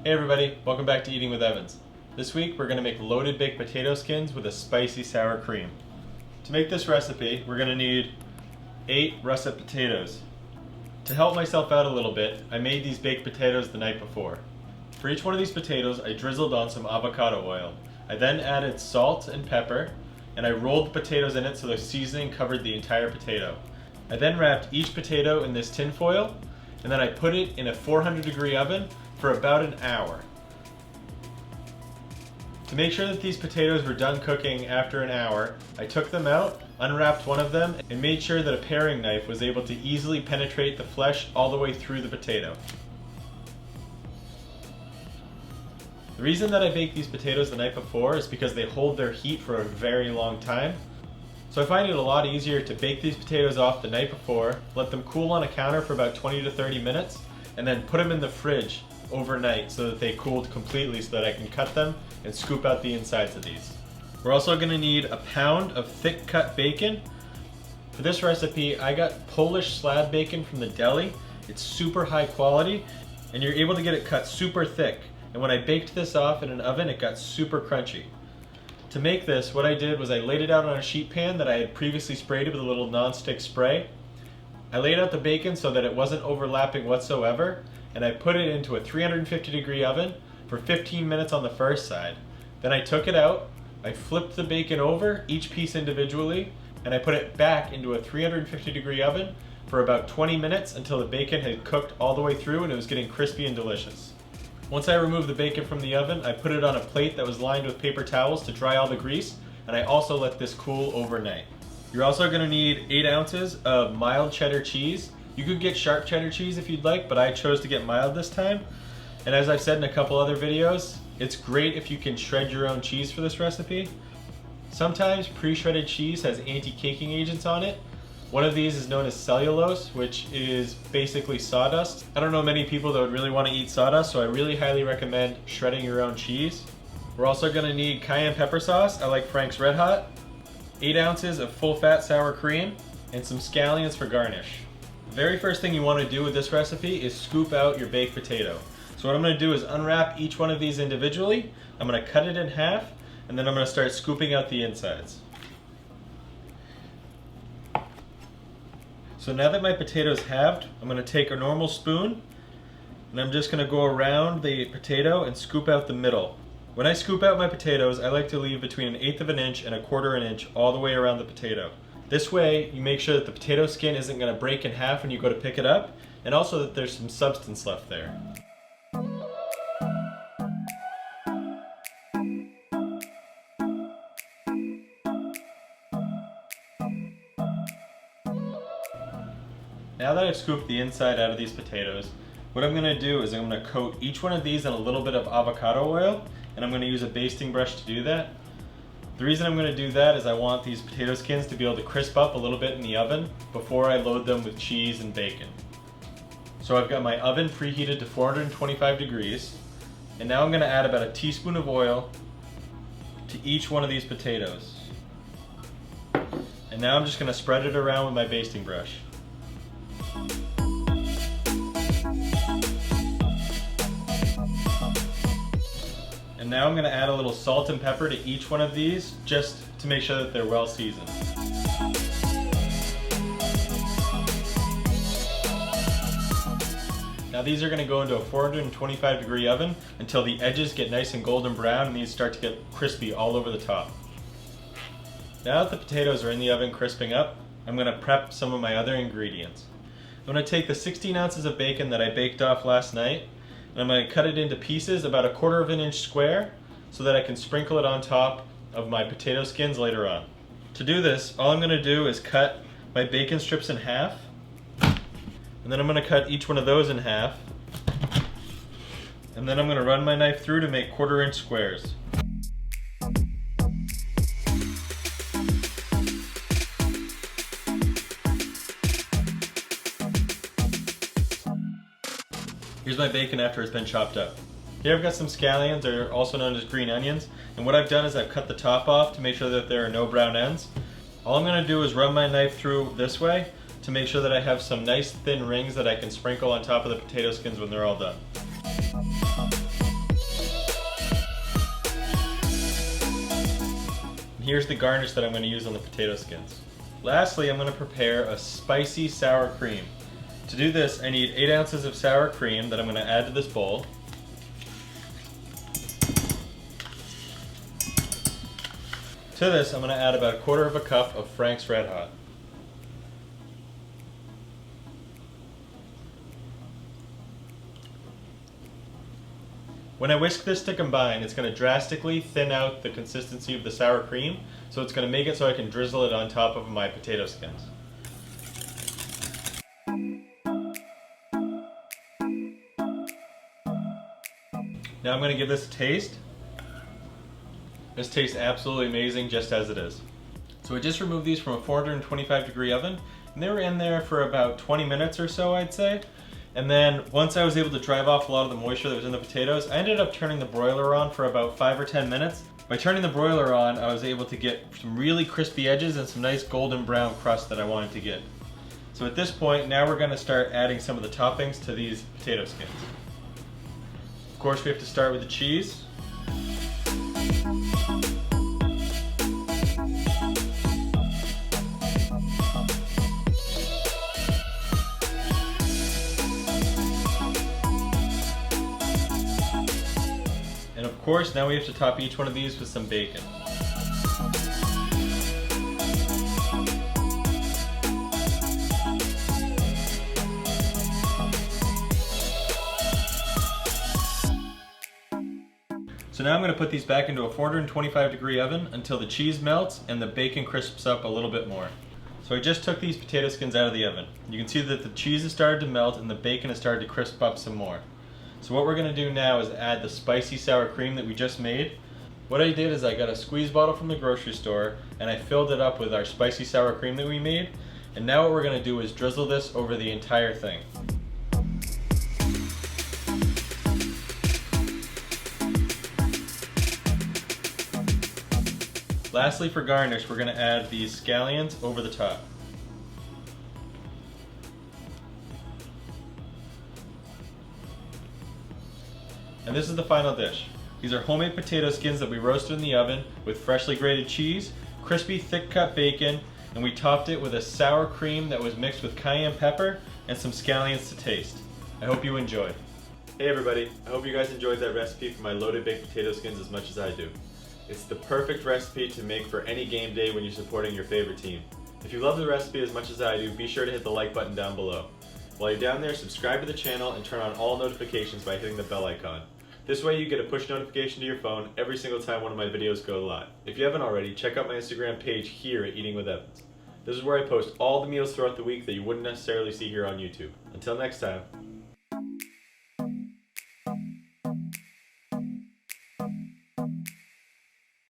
Hey everybody, welcome back to Eating with Evans. This week we're going to make loaded baked potato skins with a spicy sour cream. To make this recipe, we're going to need 8 russet potatoes. To help myself out a little bit, I made these baked potatoes the night before. For each one of these potatoes, I drizzled on some avocado oil. I then added salt and pepper, and I rolled the potatoes in it so the seasoning covered the entire potato. I then wrapped each potato in this tin foil, and then I put it in a 400-degree oven for about an hour. To make sure that these potatoes were done cooking after an hour, I took them out, unwrapped one of them, and made sure that a paring knife was able to easily penetrate the flesh all the way through the potato. The reason that I baked these potatoes the night before is because they hold their heat for a very long time. So I find it a lot easier to bake these potatoes off the night before, let them cool on a counter for about 20 to 30 minutes, and then put them in the fridge overnight so that they cooled completely so that I can cut them and scoop out the insides of these. We're also going to need a pound of thick cut bacon. For this recipe, I got Polish slab bacon from the deli. It's super high quality and you're able to get it cut super thick. And when I baked this off in an oven, it got super crunchy. To make this, what I did was I laid it out on a sheet pan that I had previously sprayed with a little non-stick spray. I laid out the bacon so that it wasn't overlapping whatsoever, and I put it into a 350-degree oven for 15 minutes on the first side. Then I took it out, I flipped the bacon over, each piece individually, and I put it back into a 350-degree oven for about 20 minutes until the bacon had cooked all the way through and it was getting crispy and delicious. Once I removed the bacon from the oven, I put it on a plate that was lined with paper towels to dry all the grease, and I also let this cool overnight. You're also going to need 8 ounces of mild cheddar cheese. You could get sharp cheddar cheese if you'd like, but I chose to get mild this time. And as I've said in a couple other videos, it's great if you can shred your own cheese for this recipe. Sometimes pre-shredded cheese has anti-caking agents on it. One of these is known as cellulose, which is basically sawdust. I don't know many people that would really want to eat sawdust, so I really highly recommend shredding your own cheese. We're also going to need cayenne pepper sauce. I like Frank's Red Hot. 8 ounces of full-fat sour cream, and some scallions for garnish. The very first thing you want to do with this recipe is scoop out your baked potato. So what I'm going to do is unwrap each one of these individually. I'm going to cut it in half, and then I'm going to start scooping out the insides. So now that my potato's halved, I'm going to take a normal spoon, and I'm just going to go around the potato and scoop out the middle. When I scoop out my potatoes, I like to leave between 1/8 of an inch and 1/4 of an inch all the way around the potato. This way, you make sure that the potato skin isn't going to break in half when you go to pick it up, and also that there's some substance left there. Now that I've scooped the inside out of these potatoes, what I'm going to do is I'm going to coat each one of these in a little bit of avocado oil, and I'm going to use a basting brush to do that. The reason I'm going to do that is I want these potato skins to be able to crisp up a little bit in the oven before I load them with cheese and bacon. So I've got my oven preheated to 425 degrees, and now I'm going to add about a teaspoon of oil to each one of these potatoes. And now I'm just going to spread it around with my basting brush. And now I'm going to add a little salt and pepper to each one of these just to make sure that they're well seasoned. Now these are going to go into a 425-degree oven until the edges get nice and golden brown and these start to get crispy all over the top. Now that the potatoes are in the oven crisping up, I'm going to prep some of my other ingredients. I'm going to take the 16 ounces of bacon that I baked off last night, and I'm going to cut it into pieces about 1/4 of an inch square so that I can sprinkle it on top of my potato skins later on. To do this, all I'm going to do is cut my bacon strips in half, and then I'm going to cut each one of those in half, and then I'm going to run my knife through to make 1/4 inch squares. Here's my bacon after it's been chopped up. Here I've got some scallions, they're also known as green onions, and what I've done is I've cut the top off to make sure that there are no brown ends. All I'm going to do is run my knife through this way to make sure that I have some nice thin rings that I can sprinkle on top of the potato skins when they're all done. And here's the garnish that I'm going to use on the potato skins. Lastly, I'm going to prepare a spicy sour cream. To do this, I need 8 ounces of sour cream that I'm going to add to this bowl. To this, I'm going to add about 1/4 cup of Frank's Red Hot. When I whisk this to combine, it's going to drastically thin out the consistency of the sour cream, so it's going to make it so I can drizzle it on top of my potato skins. Now I'm going to give this a taste. This tastes absolutely amazing just as it is. So I just removed these from a 425-degree oven, and they were in there for about 20 minutes or so, I'd say. And then once I was able to drive off a lot of the moisture that was in the potatoes, I ended up turning the broiler on for about 5 or 10 minutes. By turning the broiler on, I was able to get some really crispy edges and some nice golden brown crust that I wanted to get. So at this point, now we're going to start adding some of the toppings to these potato skins. Of course, we have to start with the cheese. And of course, now we have to top each one of these with some bacon. So now I'm going to put these back into a 425-degree oven until the cheese melts and the bacon crisps up a little bit more. So I just took these potato skins out of the oven. You can see that the cheese has started to melt and the bacon has started to crisp up some more. So what we're going to do now is add the spicy sour cream that we just made. What I did is I got a squeeze bottle from the grocery store and I filled it up with our spicy sour cream that we made. And now what we're going to do is drizzle this over the entire thing. Lastly, for garnish, we're going to add these scallions over the top. And this is the final dish. These are homemade potato skins that we roasted in the oven with freshly grated cheese, crispy thick cut bacon, and we topped it with a sour cream that was mixed with cayenne pepper and some scallions to taste. I hope you enjoy. Hey everybody, I hope you guys enjoyed that recipe for my loaded baked potato skins as much as I do. It's the perfect recipe to make for any game day when you're supporting your favorite team. If you love the recipe as much as I do, be sure to hit the like button down below. While you're down there, subscribe to the channel and turn on all notifications by hitting the bell icon. This way you get a push notification to your phone every single time one of my videos go live. If you haven't already, check out my Instagram page here at Eating with Evans. This is where I post all the meals throughout the week that you wouldn't necessarily see here on YouTube. Until next time.